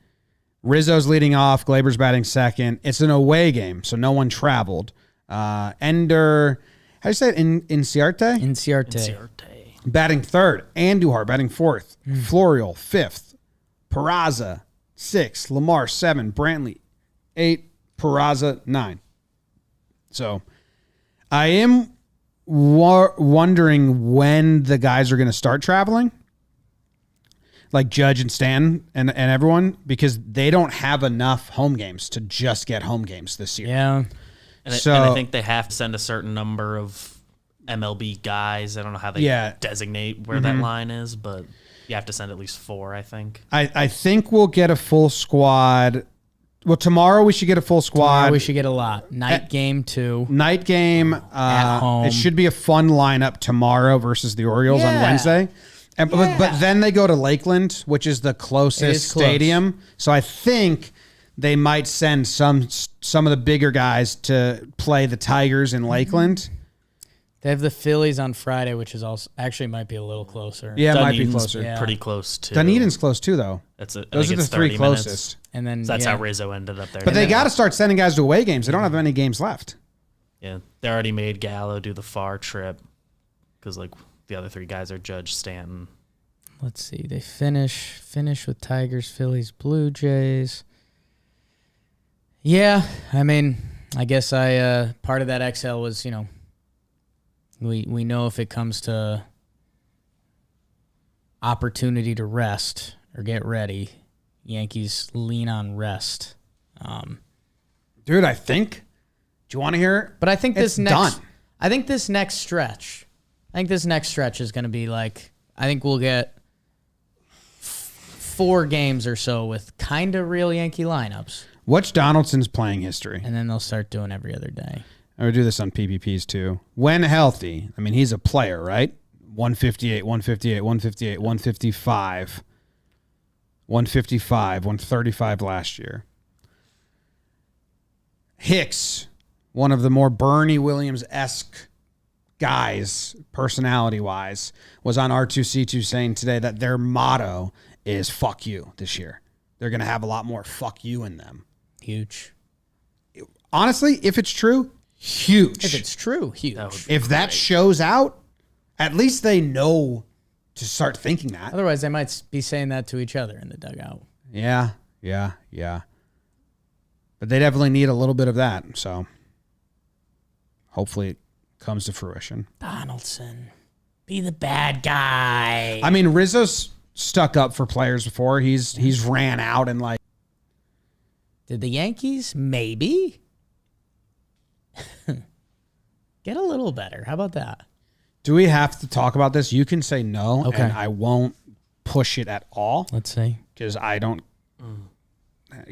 Rizzo's leading off. Glaber's batting second. It's an away game, so no one traveled. Ender... How do you say it? Inciarte? Inciarte. Batting third. Andujar batting fourth. Florial fifth. Peraza 6. Lamar 7. Brantley 8. Peraza 9. So I am wondering when the guys are going to start traveling. Like Judge and Stan and everyone, because they don't have enough home games to just get home games this year. Yeah. And So- I think they have to send a certain number of MLB guys. I don't know how they designate where that line is, but you have to send at least 4, I think. I think we'll get a full squad Well, tomorrow we should get a full squad. Tomorrow we should get a lot. Night game too. Night game. At home. It should be a fun lineup tomorrow versus the Orioles on Yeah. Wednesday. And, but then they go to Lakeland, which is the closest close. stadium. So I think they might send some of the bigger guys to play the Tigers in Lakeland. They have the Phillies on Friday, which is also actually might be a little closer. Yeah, it might be Dunedin's closer. Yeah. pretty close too. Dunedin's close too, though. That's it. Those are the 3 closest. Minutes. And then So that's yeah. how Rizzo ended up there. But they got to start sending guys to away games. They don't have any games left. Yeah, they already made Gallo do the far trip because like the other 3 guys are Judge, Stanton. Let's see. They finish with Tigers, Phillies, Blue Jays. Yeah, I mean, I guess part of that XL was, we know if it comes to opportunity to rest or get ready, Yankees lean on rest. Dude, I think. Do you want to hear it? But I think It's this next done. I think this next stretch is going to be like, I think we'll get 4 games or so with kind of real Yankee lineups, What's Donaldson's playing history? and then they'll start doing every other day. I would do this on PPPs too. When healthy, I mean, he's a player, right? 158, 158, 158, 155, 155, 135 last year. Hicks, one of the more Bernie Williams-esque guys, personality-wise, was on R2C2 saying today that their motto is fuck you this year. They're going to have a lot more fuck you in them. Huge. Honestly, if it's true, huge. If it's true, huge. If that shows out, at least they know to start thinking that. Otherwise, they might be saying that to each other in the dugout. Yeah. But they definitely need a little bit of that. So hopefully it comes to fruition. Donaldson, be the bad guy. I mean, Rizzo's stuck up for players before. He's ran out and like. Did the Yankees maybe get a little better? How about that? Do we have to talk about this? You can say no, Okay. and I won't push it at all Let's see. because I don't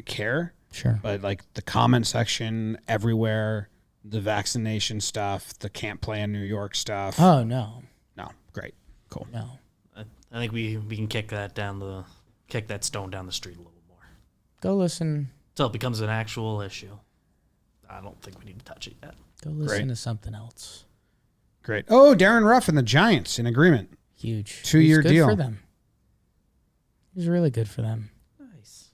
care. Sure. But like the comment section everywhere, the vaccination stuff, the can't play in New York stuff. Oh, no. No, great, cool. No. I think we can kick that stone down the street a little more Go listen. until it becomes an actual issue. I don't think we need to touch it yet. Go listen Great. to something else. Great. Oh, Darren Ruff and the Giants in agreement. Huge. 2-year He's good deal. for them. He's really good for them. Nice.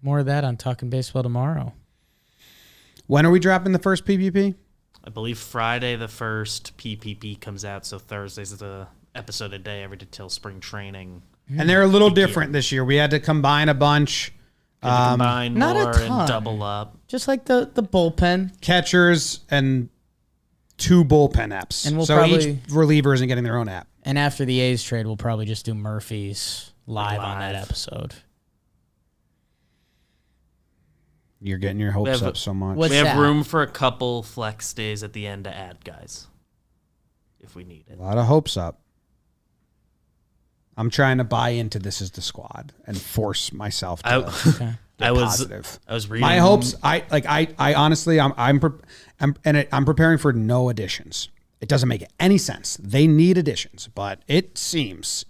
More of that on Talking Baseball tomorrow. When are we dropping the first PPP? I believe Friday the first PPP comes out, so Thursday's the episode a day every day till spring training. And they're a little different this year. We had to combine a bunch. Combine not a more ton. and double up. Just like the bullpen. Catchers and 2 bullpen apps. And we'll so probably- each reliever isn't getting their own app. And after the A's trade, we'll probably just do Murphy's live on that Live. episode. You're getting your hopes have- up so much. What's We have that? room for a couple flex days at the end to add guys if we need A it. lot of hopes up. I'm trying to buy into this as the squad and force myself to Okay. get I was positive. reading My hopes. I honestly, I'm preparing for no additions. It doesn't make any sense. They need additions, but it seems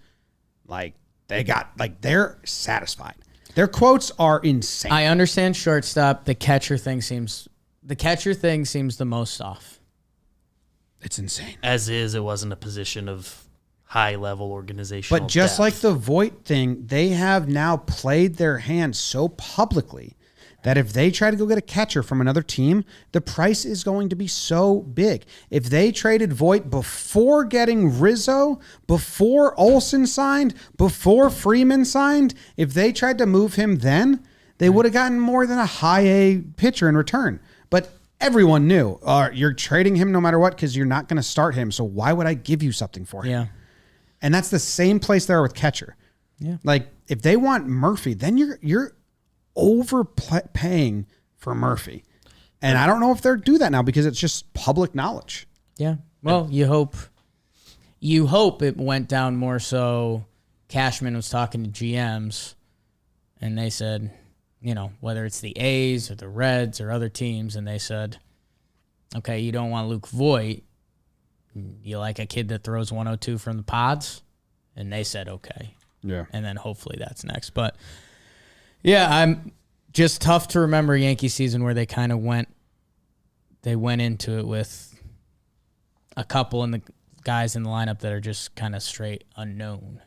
like they're satisfied. Their quotes are insane. I understand shortstop. The catcher thing seems the most off. It's insane. As is, it wasn't a position of high level organizational. But just depth. like the Voit thing, they have now played their hand so publicly that if they try to go get a catcher from another team, the price is going to be so big. If they traded Voit before getting Rizzo, before Olsen signed, before Freeman signed, if they tried to move him then, they would have gotten more than a high A pitcher in return. But everyone knew, you're trading him no matter what because you're not going to start him, so why would I give you something for him? Yeah. And that's the same place they are with catcher. Yeah. Like if they want Murphy, then you're overpaying for Murphy. And I don't know if they'll do that now because it's just public knowledge. Yeah. Well, you hope it went down more so Cashman was talking to GMs and they said, whether it's the A's or the Reds or other teams, and they said, okay, you don't want Luke Voit. You like a kid that throws 102 from the pods? And they said, okay. Yeah. And then hopefully that's next. But, yeah, I'm just tough to remember Yankee season where they kind of went into it with a couple in the guys in the lineup that are just kind of straight unknown,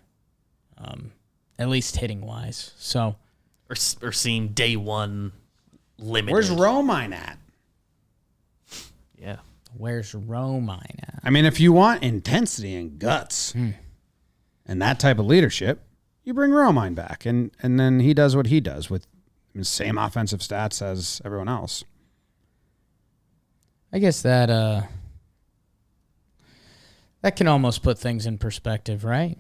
at least hitting-wise. So... Or seeing day one limited. Where's Romine at? Yeah. Where's Romine at? I mean, if you want intensity and guts and that type of leadership, you bring Romine back, and then he does what he does with the same offensive stats as everyone else. I guess that can almost put things in perspective, right?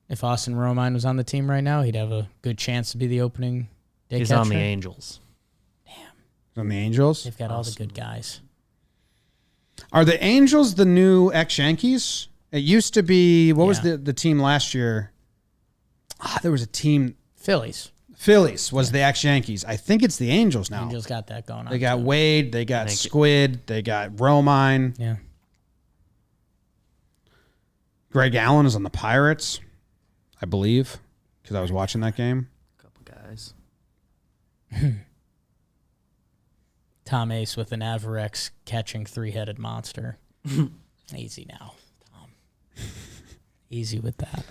If Austin Romine was on the team right now, he'd have a good chance to be the opening day He's catcher. on the Angels. On the Angels? They've got all the good guys. Are the Angels the new ex-Yankees? It used to be, what was the team last year? There was a team. Phillies Was the ex-Yankees. I think it's the Angels now. Angels got that going on. They got too. Wade, they got Squid, they got Romine. Yeah. Greg Allen is on the Pirates, I believe, because I was watching that game. Couple guys. Tom Ace with an Avarex catching three-headed monster. Easy now, Tom. Easy with that.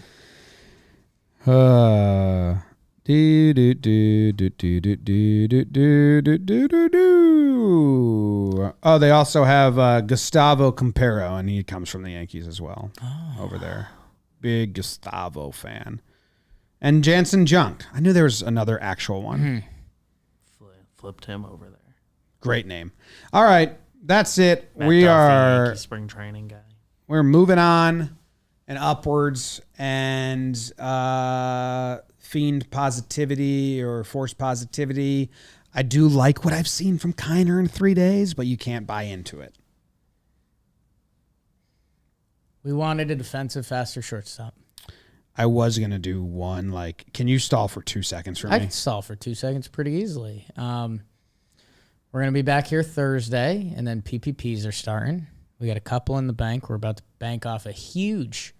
Do do do do do do do do do do do do do. Oh, they also have Gustavo Campero, and he comes from the Yankees as well. Over there, big Gustavo fan. And Jansen Junk. I knew there was another actual one. Flipped him over there. Great name. All right, that's it. Matt We Duffy, are Yankee spring training guy. we're moving on and upwards, and fiend positivity or forced positivity. I do like what I've seen from Kiner in 3 days, but you can't buy into it. We wanted a defensive, faster shortstop. I was going to do one, like, can you stall for 2 seconds for I me? can stall for 2 seconds pretty easily. We're going to be back here Thursday, and then PPPs are starting. We got a couple in the bank. We're about to bank off a huge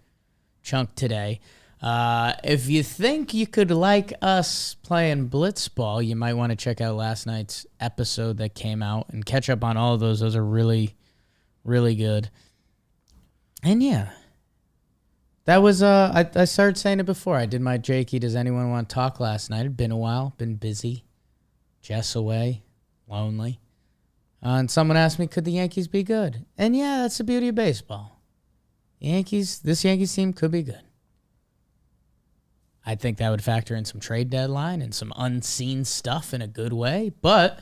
chunk today. If you think you could like us playing blitzball, you might want to check out last night's episode that came out and catch up on all of those. Those are really, really good. And yeah, that was, I started saying it before. I did my Jakey, does anyone want to talk last night? It'd been a while, been busy. Jess away, lonely. And someone asked me, could the Yankees be good? And yeah, that's the beauty of baseball. This Yankees team could be good. I think that would factor in some trade deadline and some unseen stuff in a good way, but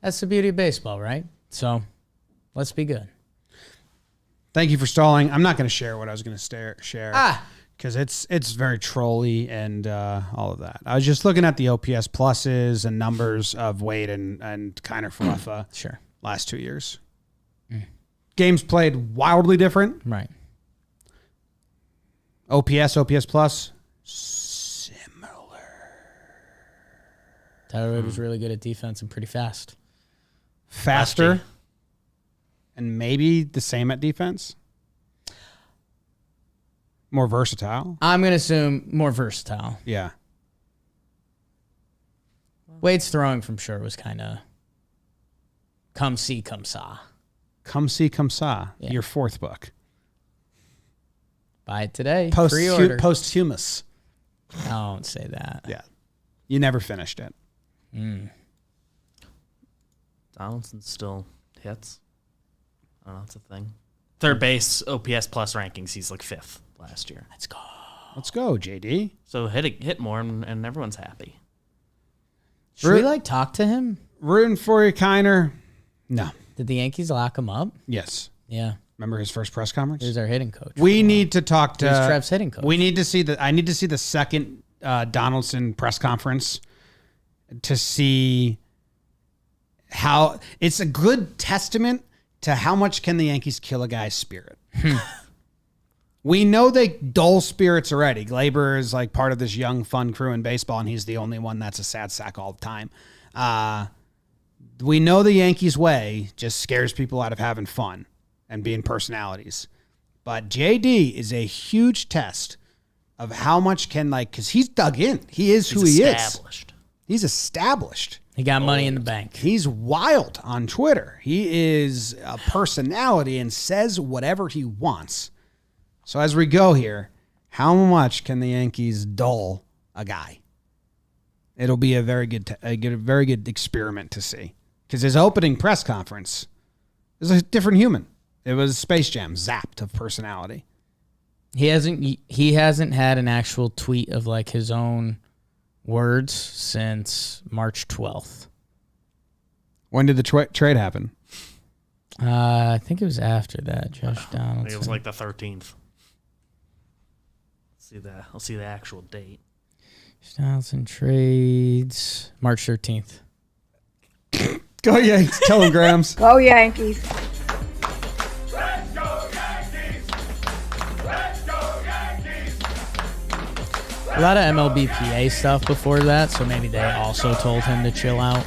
that's the beauty of baseball, right? So let's be good. Thank you for stalling. I'm not going to share what I was going to share because it's very trolly and all of that. I was just looking at the OPS pluses and numbers of Wade and Kiner Falefa Sure. last 2 years. Games played wildly different. Right. OPS plus, similar. Tyler Wade was really good at defense and pretty fast. Faster, Flashy. and maybe the same at defense. More versatile. I'm going to assume more versatile. Yeah. Wade's throwing from short was kind of come see, come saw. Come see, come saw. Yeah. Your fourth book. Buy it today. Pre-order. Posthumous. Don't say that. Yeah. You never finished it. Donaldson still hits. I don't know, it's a thing. Third base OPS plus rankings, he's like 5th last year. Let's go. Let's go, JD. So hit more and everyone's happy. Should we talk to him? Rooting for you, Kiner. No. Did the Yankees lock him up? Yes. Yeah. Remember his first press conference? Here's our hitting coach. We need to talk to. Here's Trev's hitting coach. We need to see I need to see the second Donaldson press conference to see how it's a good testament to how much can the Yankees kill a guy's spirit. We know they dull spirits already. Glaber is like part of this young, fun crew in baseball, and he's the only one that's a sad sack all the time. We know the Yankees way just scares people out of having fun and being personalities. But JD is a huge test of how much can, because he's dug in. He is who he is. He's established. He got money in the bank. He's wild on Twitter. He is a personality and says whatever he wants. So as we go here, how much can the Yankees dull a guy? It'll be a very good experiment to see. Because his opening press conference is a different human. It was Space Jam, zapped of personality. He hasn't had an actual tweet of his own words since March 12th. When did the trade happen? I think it was after that, Josh Donaldson. I think it was the 13th. I'll see the actual date. Josh Donaldson trades March 13th. Go Yanks. Telegrams. Go Yankees. Let's go Yankees! Let's go Yankees! A lot of MLBPA stuff before that, so maybe they also told him to chill out.